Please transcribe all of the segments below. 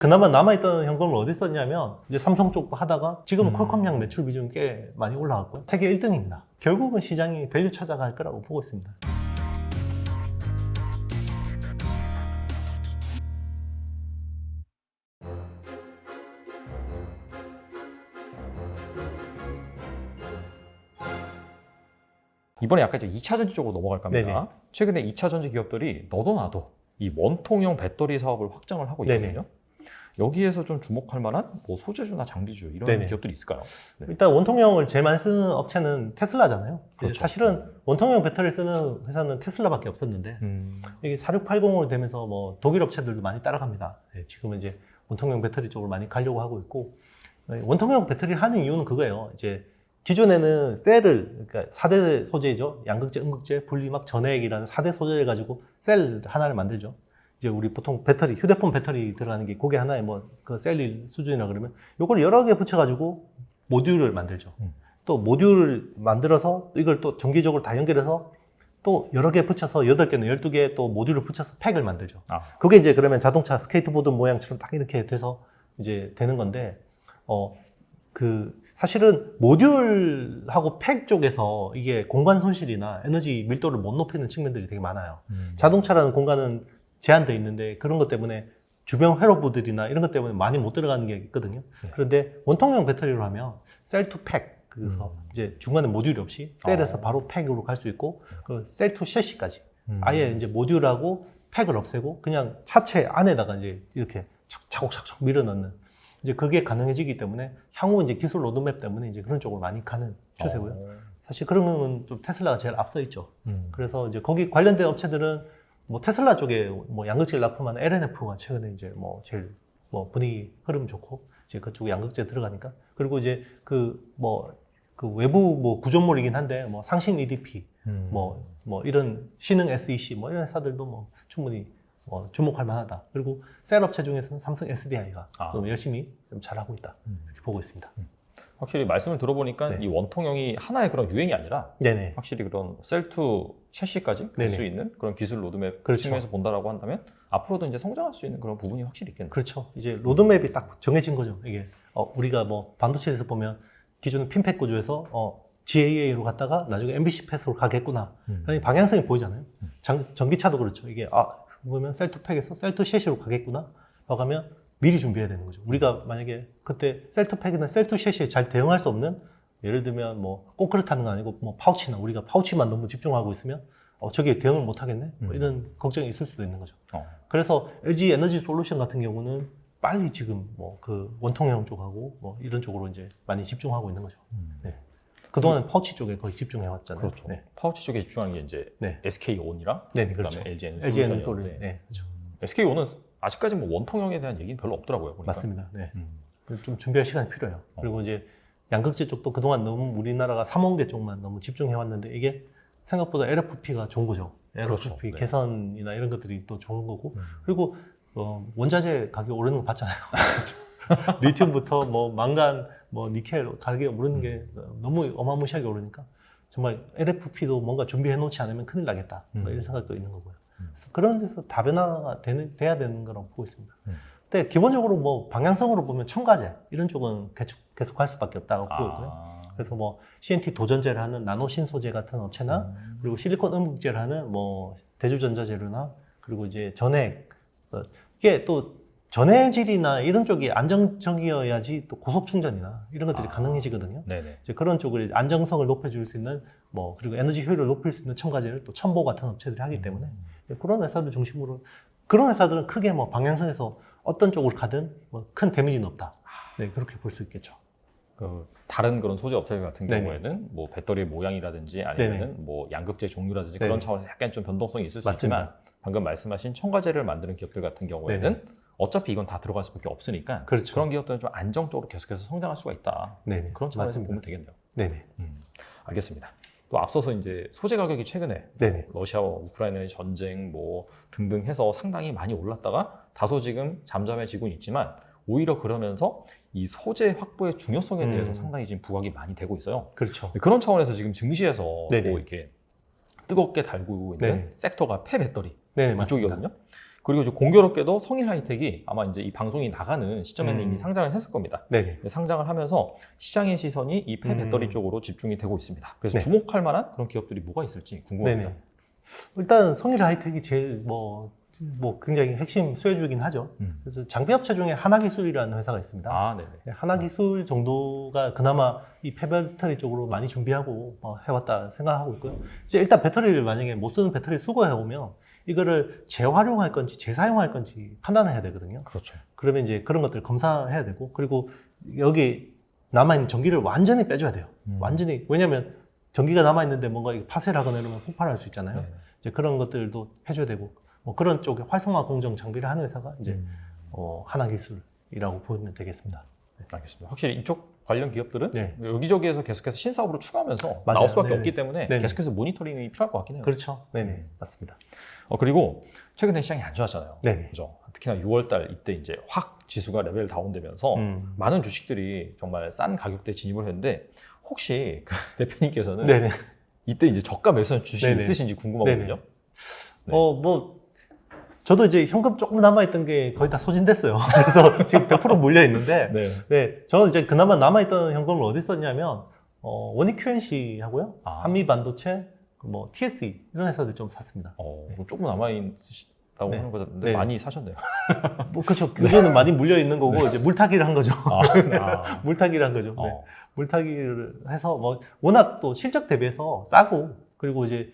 그나마 남아있던 현금을 어디 썼냐면 이제 삼성 쪽 하다가 지금은 퀄컴향 매출 비중이 꽤 많이 올라갔고요. 세계 1등입니다. 결국은 시장이 밸류 찾아갈 거라고 보고 있습니다. 이번에 약간 이제 2차 전지 쪽으로 넘어갈까 합니다. 네네. 최근에 2차 전지 기업들이 너도 나도 이 원통형 배터리 사업을 확장을 하고 있거든요. 네네. 여기에서 좀 주목할 만한 뭐 소재주나 장비주 이런 네네. 기업들이 있을까요? 네. 일단 원통형을 제일 많이 쓰는 업체는 테슬라잖아요. 그렇죠. 사실은 원통형 배터리를 쓰는 회사는 테슬라밖에 없었는데 이게 4680으로 되면서 뭐 독일 업체들도 많이 따라갑니다. 네, 지금은 이제 원통형 배터리 쪽으로 많이 가려고 하고 있고, 원통형 배터리를 하는 이유는 그거예요. 이제 기존에는 셀을, 그러니까 4대 소재죠. 양극재, 음극재, 분리막, 전해액이라는 4대 소재를 가지고 셀 하나를 만들죠. 이제 우리 보통 배터리, 휴대폰 배터리 들어가는 게 그게 하나의 뭐 그 셀 수준이라 그러면 요걸 여러 개 붙여가지고 모듈을 만들죠. 또 모듈을 만들어서 이걸 또 전기적으로 다 연결해서 또 여러 개 붙여서 8개나 12개 또 모듈을 붙여서 팩을 만들죠. 그게 이제 그러면 자동차 스케이트보드 모양처럼 딱 이렇게 돼서 이제 되는 건데, 사실은 모듈하고 팩 쪽에서 이게 공간 손실이나 에너지 밀도를 못 높이는 측면들이 되게 많아요. 자동차라는 공간은 제한되어 있는데 그런 것 때문에 주변 회로부들이나 이런 것 때문에 많이 못 들어가는 게 있거든요. 그런데 원통형 배터리로 하면 셀 투 팩, 그래서 이제 중간에 모듈이 없이 셀에서 바로 팩으로 갈 수 있고, 그 셀 투 셰시까지 아예 이제 모듈하고 팩을 없애고 그냥 차체 안에다가 이제 이렇게 차곡차곡 밀어 넣는, 이제 그게 가능해지기 때문에 향후 이제 기술 로드맵 때문에 이제 그런 쪽으로 많이 가는 추세고요. 사실 그런 건 좀 테슬라가 제일 앞서 있죠. 그래서 이제 거기 관련된 업체들은 뭐 테슬라 쪽에 뭐 양극재를 납품하는 LNF가 최근에 이제 뭐 제일 뭐 분위기 흐름 좋고, 이제 그쪽에 양극재 들어가니까. 그리고 이제 그 외부 뭐 구조물이긴 한데 뭐 상신 EDP 뭐 이런 신흥 SEC 뭐 이런 회사들도 뭐 충분히 주목할 만하다. 그리고 셀 업체 중에서는 삼성 SDI가 좀 열심히 좀 잘하고 있다, 이렇게 보고 있습니다. 확실히 말씀을 들어보니까 네. 이 원통형이 하나의 그런 유행이 아니라 네네. 확실히 그런 셀투 셰시까지 갈 수 있는 그런 기술 로드맵 그렇죠. 측면에서 본다라고 한다면 앞으로도 이제 성장할 수 있는 그런 부분이 확실히 있겠네요. 그렇죠. 이제 로드맵이 딱 정해진 거죠. 이게 우리가 뭐 반도체에서 보면 기존 핀팩 구조에서 GAA로 갔다가 나중에 MBC 패스로 가겠구나. 그러니 방향성이 보이잖아요. 전기차도 그렇죠. 이게 보면 셀투 팩에서 셀투 셰시로 가겠구나 가면 미리 준비해야 되는 거죠. 우리가 만약에 그때 셀투 팩이나 셀투 셰시에 잘 대응할 수 없는, 예를 들면 뭐 꼭 그렇다는 건 아니고 뭐 파우치나 우리가 파우치만 너무 집중하고 있으면 저게 대응을 못 하겠네, 뭐 이런 걱정이 있을 수도 있는 거죠. 그래서 LG 에너지 솔루션 같은 경우는 빨리 지금 뭐 그 원통형 쪽하고 뭐 이런 쪽으로 이제 많이 집중하고 있는 거죠. 네. 그동안은 파우치 쪽에 거의 집중해 왔잖아요. 그렇죠. 네. 파우치 쪽에 집중하는 게 이제 네. SK온이랑 네, 그렇죠. 그다음에 LG LG 에너지 에너지 솔루션. 솔루션이었는데 네, 그렇죠. SK온은 아직까지 뭐 원통형에 대한 얘기는 별로 없더라고요. 보니까. 맞습니다. 네. 좀 준비할 시간이 필요해요. 그리고 이제 양극재 쪽도 그동안 너무 우리나라가 3홍대 쪽만 너무 집중해 왔는데 이게 생각보다 LFP가 좋은 거죠. LFP 그렇죠. 네. 개선이나 이런 것들이 또 좋은 거고, 그리고 원자재 가격 오르는 거 봤잖아요. 리튬부터 뭐 망간, 뭐 니켈 가격이 오르는 게 너무 어마무시하게 오르니까 정말 LFP도 뭔가 준비해 놓지 않으면 큰일 나겠다, 뭐 이런 생각도 있는 거고요. 그래서 그런 데서 다변화가 돼야 되는 거라고 보고 있습니다. 근데 기본적으로 뭐 방향성으로 보면 첨가제 이런 쪽은 계속 할 수밖에 없다고 보고 있고요. 그래서 뭐 CNT 도전제를 하는 나노 신소재 같은 업체나 그리고 실리콘 음극재를 하는 뭐 대주전자재료나, 그리고 이제 전해액, 이게 또 전해질이나 이런 쪽이 안정적이어야지 또 고속 충전이나 이런 것들이 가능해지거든요. 네네. 이제 그런 쪽을 안정성을 높여줄 수 있는 뭐, 그리고 에너지 효율을 높일 수 있는 첨가제를 또 첨보 같은 업체들이 하기 때문에 그런 회사들 중심으로, 그런 회사들은 크게 뭐 방향성에서 어떤 쪽으로 가든 뭐 큰 데미지는 없다. 네, 그렇게 볼 수 있겠죠. 그 다른 그런 소재 업체 같은 네네. 경우에는 뭐 배터리의 모양이라든지 아니면은 뭐 양극재 종류라든지 네네. 그런 차원에서 약간 좀 변동성이 있을 수 맞습니다. 있지만 방금 말씀하신 첨가제를 만드는 기업들 같은 경우에는 네네. 어차피 이건 다 들어갈 수밖에 없으니까 그렇죠. 런 기업들은 좀 안정적으로 계속해서 성장할 수가 있다. 네네. 그런 차원에서 맞습니다. 보면 되겠네요. 네네. 알겠습니다. 또 앞서서 이제 소재 가격이 최근에 네네. 러시아와 우크라이나의 전쟁 뭐 등등 해서 상당히 많이 올랐다가 다소 지금 잠잠해지고는 있지만 오히려 그러면서 이 소재 확보의 중요성에 대해서 상당히 지금 부각이 많이 되고 있어요. 그렇죠. 그런 차원에서 지금 증시에서 네네. 뭐 이렇게 뜨겁게 달구고 있는 네네. 섹터가 폐배터리 네, 맞습니다. 이쪽이거든요. 그리고 이제 공교롭게도 성일 하이텍이 아마 이제 이 방송이 나가는 시점에는 이미 상장을 했을 겁니다. 네네. 상장을 하면서 시장의 시선이 이 폐배터리 쪽으로 집중이 되고 있습니다. 그래서 주목할 만한 그런 기업들이 뭐가 있을지 궁금합니다. 네네. 일단 성일 하이텍이 제일 뭐 굉장히 핵심 수혜주이긴 하죠. 그래서 장비업체 중에 하나기술이라는 회사가 있습니다. 아, 네네. 하나기술 정도가 그나마 이 폐배터리 쪽으로 많이 준비하고 해왔다 생각하고 있고요. 이제 일단 배터리를 만약에 못 쓰는 배터리를 수거해 오면 이거를 재활용할 건지 재사용할 건지 판단을 해야 되거든요. 그렇죠. 그러면 이제 그런 것들 검사해야 되고, 그리고 여기 남아있는 전기를 완전히 빼줘야 돼요. 완전히. 왜냐면 전기가 남아있는데 뭔가 파쇄를 하거나 이러면 폭발할 수 있잖아요. 네. 이제 그런 것들도 해줘야 되고, 뭐 그런 쪽에 활성화 공정 장비를 하는 회사가 이제 하나기술이라고 보면 되겠습니다. 네. 알겠습니다. 확실히 이쪽 관련 기업들은 네. 여기저기에서 계속해서 신사업으로 추가하면서 맞아요. 나올 수밖에 네네. 없기 때문에 네네. 계속해서 모니터링이 필요할 것 같긴 해요. 그렇죠. 네네. 맞습니다. 그리고 최근에 시장이 안 좋았잖아요. 네네. 그죠? 특히나 6월달 이때 이제 확 지수가 레벨 다운되면서 많은 주식들이 정말 싼 가격대에 진입을 했는데 혹시 그 대표님께서는 네네. 이때 이제 저가 매수한 주식 네네. 있으신지 궁금하거든요. 네네. 네. 저도 이제 현금 조금 남아있던 게 거의 다 소진됐어요. 그래서 지금 100% 물려 있는데, 네. 네, 저는 이제 그나마 남아있던 현금을 어디 썼냐면, 원익 QNC 하고요, 한미 반도체, 뭐 TSE 이런 회사들 좀 샀습니다. 그럼 조금 남아있다고 네. 하는 거였는데 네. 많이 사셨네요. 뭐 그렇죠. 규제는 많이 물려 있는 거고 이제 물타기를 한 거죠. 아. 물타기를 한 거죠. 네. 물타기를 해서 뭐 워낙 또 실적 대비해서 싸고, 그리고 이제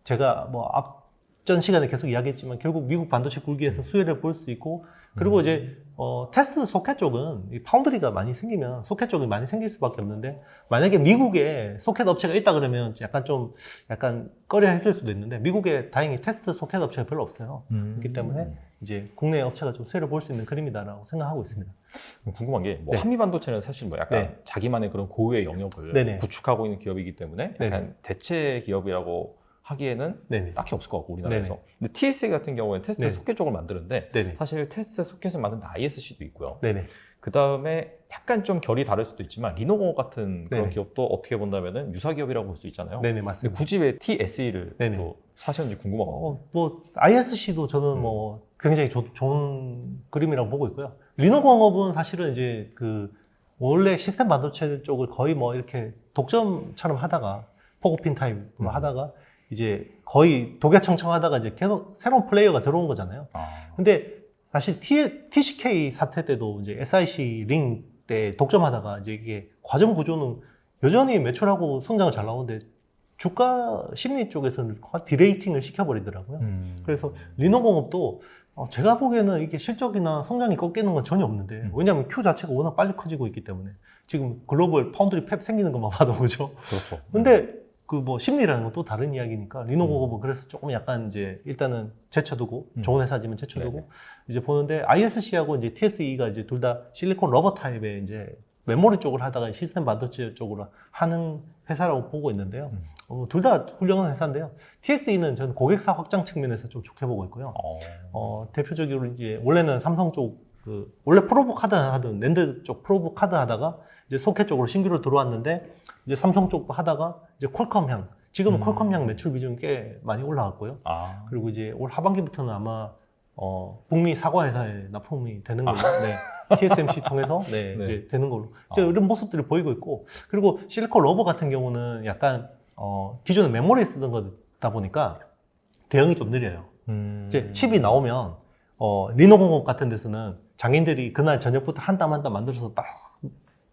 제가 뭐 앞전 시간에 계속 이야기했지만 결국 미국 반도체 굴기에서 수혜를 볼 수 있고, 그리고 이제 테스트 소켓 쪽은 이 파운드리가 많이 생기면 소켓 쪽이 많이 생길 수밖에 없는데, 만약에 미국에 소켓 업체가 있다 그러면 약간 꺼려 했을 수도 있는데, 미국에 다행히 테스트 소켓 업체가 별로 없어요. 그렇기 때문에 이제 국내 업체가 좀 수혜를 볼 수 있는 그림이다라고 생각하고 있습니다. 궁금한 게 뭐 네. 한미 반도체는 사실 뭐 약간 네. 자기만의 그런 고유의 영역을 네네. 구축하고 있는 기업이기 때문에 약간 네네. 대체 기업이라고 하기에는 네네. 딱히 없을 것 같고 우리나라에서. 네네. 근데 TSA 같은 경우에는 테스트 네네. 소켓 쪽을 만드는데 네네. 사실 테스트 소켓을 만드는 ISC도 있고요. 네네. 그 다음에 약간 좀 결이 다를 수도 있지만 리노공업 같은 그런 네네. 기업도 어떻게 본다면은 유사 기업이라고 볼 수 있잖아요. 네네, 근데 맞습니다. 굳이 왜 TSE를 네네. 또 사셨는지 궁금하거든요. 뭐 ISC도 저는 뭐 굉장히 좋은 그림이라고 보고 있고요. 리노공업은 사실은 이제 그 원래 시스템 반도체 쪽을 거의 뭐 이렇게 독점처럼 하다가 포고핀 타입으로 하다가 이제 거의 독야청청하다가 이제 계속 새로운 플레이어가 들어온 거잖아요. 근데 사실 TCK 사태 때도 이제 SIC 링 때 독점하다가 이제 이게 과점 구조는 여전히 매출하고 성장을 잘 나오는데 주가 심리 쪽에서는 디레이팅을 시켜버리더라고요. 그래서 리노공업도 제가 보기에는 이게 실적이나 성장이 꺾이는 건 전혀 없는데, 왜냐하면 Q 자체가 워낙 빨리 커지고 있기 때문에 지금 글로벌 파운드리 팹 생기는 것만 봐도 그죠. 그렇죠. 근데 그 뭐 심리라는 건 또 다른 이야기니까 리노공업은 그래서 조금 약간 이제 일단은 제쳐두고 좋은 회사지만 제쳐두고 네네. 이제 보는데, ISC하고 이제 TSE가 이제 둘 다 실리콘 러버 타입의 이제 메모리 쪽을 하다가 시스템 반도체 쪽으로 하는 회사라고 보고 있는데요. 둘 다 훌륭한 회사인데요. TSE는 저는 고객사 확장 측면에서 좀 좋게 보고 있고요. 대표적으로 이제 원래는 삼성 쪽 원래 프로브 카드 하던 랜드 쪽 프로브 카드 하다가 이제 소켓 쪽으로 신규로 들어왔는데, 이제 삼성 쪽 하다가 이제 퀄컴향, 지금은 퀄컴향 매출 비중이 꽤 많이 올라갔고요. 그리고 이제 올 하반기부터는 아마 북미 사과 회사에 납품이 되는 걸로, 네. TSMC 통해서 네. 이제 되는 걸로 이제 이런 모습들이 보이고 있고, 그리고 실리콘 러버 같은 경우는 약간 기존에 메모리에 쓰던 거다 보니까 대응이 좀 느려요. 이제 칩이 나오면 리노공업 같은 데서는 장인들이 그날 저녁부터 한 땀 한 땀 만들어서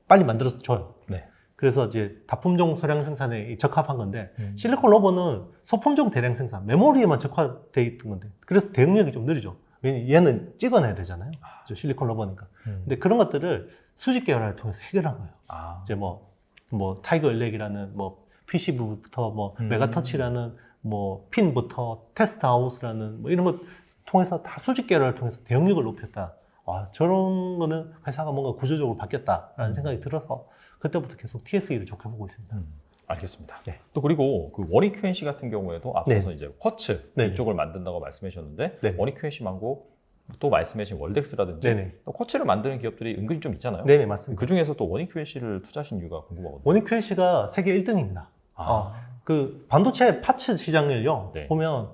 빨리 만들어서 줘요. 네. 그래서 이제 다품종 소량 생산에 적합한 건데, 실리콘 러버는 소품종 대량 생산, 메모리에만 적화되어 있던 건데, 그래서 대응력이 좀 느리죠. 왜냐면 얘는 찍어내야 되잖아요. 실리콘 러버니까. 근데 그런 것들을 수직 계열화를 통해서 해결한 거예요. 이제 뭐 타이거 일렉이라는 뭐 PC부터 뭐 메가터치라는 뭐 핀부터 테스트 하우스라는 뭐 이런 것 통해서 다 수직 계열화를 통해서 대응력을 높였다. 저런 거는 회사가 뭔가 구조적으로 바뀌었다라는 생각이 들어서 그때부터 계속 TSE를 좋게 보고 있습니다. 알겠습니다. 네. 또 그리고 그 원익 QNC 같은 경우에도 앞서서 네. 이제 쿼츠 네. 이쪽을 만든다고 말씀해 주셨는데, 네. 원익 QNC 말고 또 말씀해 주신 월덱스라든지 네네. 또 쿼츠를 만드는 기업들이 은근히 좀 있잖아요. 네네, 맞습니다. 그 중에서 또 원익 QNC를 투자하신 이유가 궁금하거든요. 원익 QNC가 세계 1등입니다. 그 반도체 파츠 시장을요, 네. 보면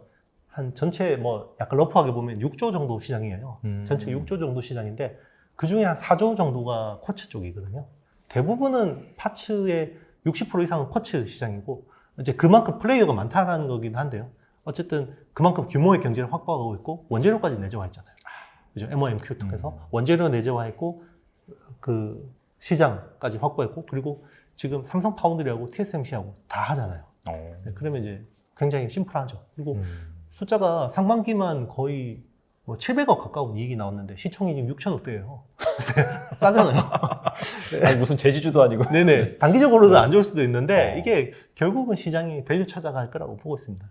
한 전체 뭐 약간 러프하게 보면 6조 정도 시장이에요. 전체 6조 정도 시장인데 그 중에 한 4조 정도가 쿼츠 쪽이거든요. 대부분은 파츠의 60% 이상은 쿼츠 시장이고 이제 그만큼 플레이어가 많다라는 거긴 한데요. 어쨌든 그만큼 규모의 경제를 확보하고 있고 원재료까지 내재화 했잖아요. 그죠? MOMQ 통해서 원재료 내재화했고 그 시장까지 확보했고 그리고 지금 삼성 파운드리하고 TSMC하고 다 하잖아요. 네, 그러면 이제 굉장히 심플하죠. 그리고 숫자가 상반기만 거의 뭐 700억 가까운 이익이 나왔는데 시총이 지금 6천억대예요. 싸잖아요. 아니 무슨 제지주도 아니고. 네네. 단기적으로는 안 좋을 수도 있는데 이게 결국은 시장이 밸류 찾아갈 거라고 보고 있습니다.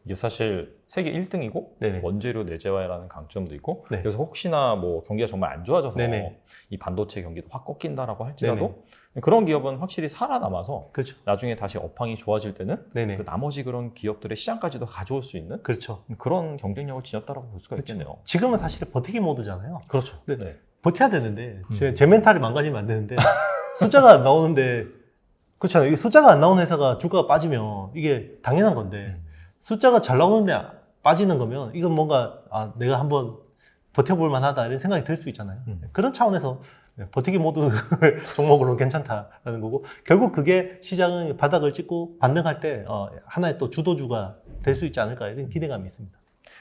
이게 사실 세계 1등이고 네네. 원재료 내재화라는 강점도 있고 네. 그래서 혹시나 뭐 경기가 정말 안 좋아져서 네네. 이 반도체 경기도 확 꺾인다라고 할지라도 네네. 그런 기업은 확실히 살아남아서 그렇죠. 나중에 다시 업황이 좋아질 때는 네네. 그 나머지 그런 기업들의 시장까지도 가져올 수 있는 그렇죠. 그런 경쟁력을 지녔다라고 볼 수가 그렇죠. 있겠네요. 지금은 사실 버티기 모드잖아요. 그렇죠. 네. 네. 버텨야 되는데 제 멘탈이 망가지면 안 되는데 숫자가 안 나오는데 그렇잖아요. 이 숫자가 안 나오는 회사가 주가가 빠지면 이게 당연한 건데 숫자가 잘 나오는데 빠지는 거면 이건 뭔가 내가 한번 버텨볼 만하다 이런 생각이 들 수 있잖아요. 그런 차원에서 버티기 모드 종목으로 괜찮다라는 거고 결국 그게 시장의 바닥을 찍고 반등할 때 하나의 또 주도주가 될 수 있지 않을까 이런 기대감이 있습니다.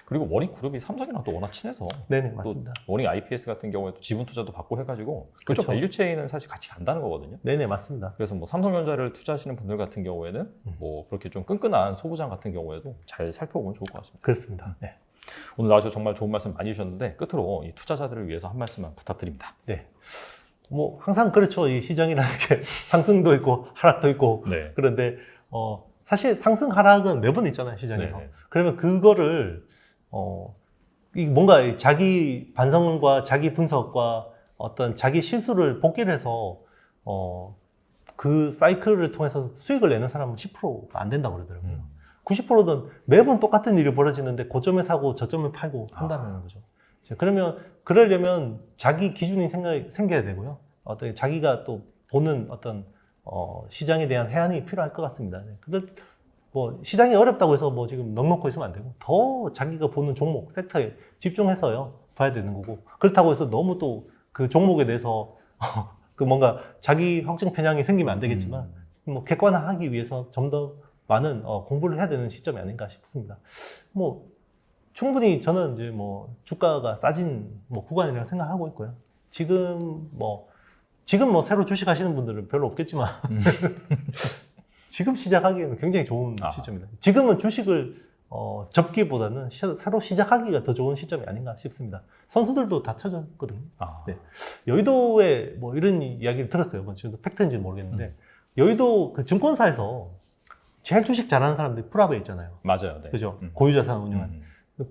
그리고 워링 그룹이 삼성이랑 또 워낙 친해서 네네 맞습니다. 워링 IPS 같은 경우에 또 지분 투자도 받고 해가지고 그렇죠. 그쪽 밸류 체인은 사실 같이 간다는 거거든요. 네네 맞습니다. 그래서 뭐 삼성전자를 투자하시는 분들 같은 경우에는 뭐 그렇게 좀 끈끈한 소부장 같은 경우에도 잘 살펴보면 좋을 것 같습니다. 그렇습니다. 네. 오늘 나와주셔서 정말 좋은 말씀 많이 주셨는데 끝으로 이 투자자들을 위해서 한 말씀만 부탁드립니다. 네. 뭐 항상 그렇죠. 이 시장이라는 게 상승도 있고 하락도 있고 네. 그런데 사실 상승 하락은 매번 있잖아요 시장에서. 네네. 그러면 그거를 이 뭔가 자기 반성과 자기 분석과 어떤 자기 실수를 복기를 해서 그 사이클을 통해서 수익을 내는 사람은 10%가 안 된다고 그러더라고요. 90%는 매번 똑같은 일이 벌어지는데 고점에 사고 저점에 팔고 한다는 거죠. 그러면 그러려면 자기 기준이 생겨야 되고요. 어떤 자기가 또 보는 어떤 시장에 대한 해안이 필요할 것 같습니다. 뭐 시장이 어렵다고 해서 뭐 지금 넉넉고 있으면 안 되고 더 자기가 보는 종목, 섹터에 집중해서요 봐야 되는 거고 그렇다고 해서 너무 또 그 종목에 대해서 그 뭔가 자기 확증 편향이 생기면 안 되겠지만 뭐 객관화하기 위해서 좀 더 많은 공부를 해야 되는 시점이 아닌가 싶습니다. 뭐 충분히 저는 이제 뭐 주가가 싸진 뭐 구간이라고 생각하고 있고요. 지금 뭐 새로 주식하시는 분들은 별로 없겠지만 지금 시작하기에는 굉장히 좋은 시점입니다. 지금은 주식을 접기보다는 새로 시작하기가 더 좋은 시점이 아닌가 싶습니다. 선수들도 다 쳐졌거든요. 네. 여의도에 뭐 이런 이야기를 들었어요. 뭐 지금 팩트인지는 모르겠는데 여의도 그 증권사에서 제일 주식 잘하는 사람들이 풀업에 있잖아요. 맞아요. 네. 그죠? 고유자산 운용하는.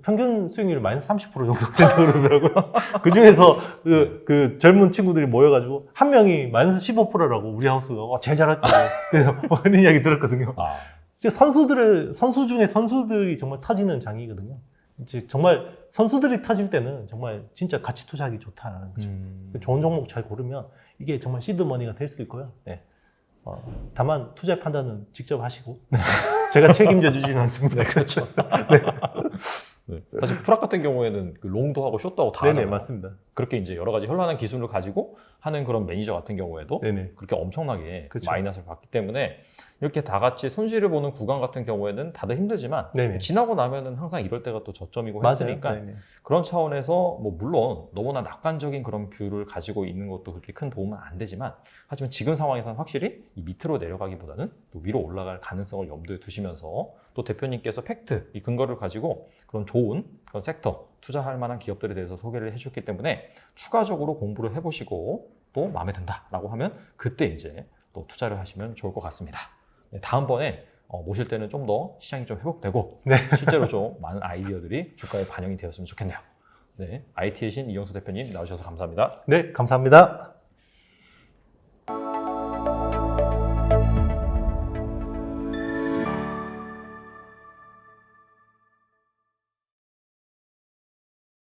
평균 수익률이 마이너스 30% 정도 된다고 그러더라고요. 그 중에서 그 젊은 친구들이 모여가지고 한 명이 마이너스 15%라고 우리 하우스가 제일 잘했다고 그래서 뭐 이런 이야기 들었거든요. 선수 중에 선수들이 정말 터지는 장이거든요. 이제 정말 선수들이 터질 때는 정말 진짜 가치 투자하기 좋다는 거죠. 좋은 종목 잘 고르면 이게 정말 시드머니가 될 수도 있고요. 네. 다만 투자의 판단은 직접 하시고 제가 책임져 주지는 않습니다. 네, 그렇죠. 네. 사실 프락 같은 경우에는 그 롱도 하고 숏도 하고 다 네네 하잖아요. 맞습니다. 그렇게 이제 여러 가지 현란한 기술을 가지고 하는 그런 매니저 같은 경우에도 네네. 그렇게 엄청나게 그렇죠. 마이너스를 받기 때문에 이렇게 다 같이 손실을 보는 구간 같은 경우에는 다들 힘들지만 네네. 지나고 나면은 항상 이럴 때가 또 저점이고 맞아요. 했으니까 네네. 그런 차원에서 뭐 물론 너무나 낙관적인 그런 뷰를 가지고 있는 것도 그렇게 큰 도움은 안 되지만 하지만 지금 상황에서는 확실히 이 밑으로 내려가기보다는 또 위로 올라갈 가능성을 염두에 두시면서 또 대표님께서 팩트, 이 근거를 가지고 그런 좋은 그런 섹터, 투자할 만한 기업들에 대해서 소개를 해주셨기 때문에 추가적으로 공부를 해보시고 또 마음에 든다라고 하면 그때 이제 또 투자를 하시면 좋을 것 같습니다. 네, 다음번에 모실 때는 좀 더 시장이 좀 회복되고 네. 실제로 좀 많은 아이디어들이 주가에 반영이 되었으면 좋겠네요. 네, IT의 신 이영수 대표님 나오셔서 감사합니다. 네, 감사합니다.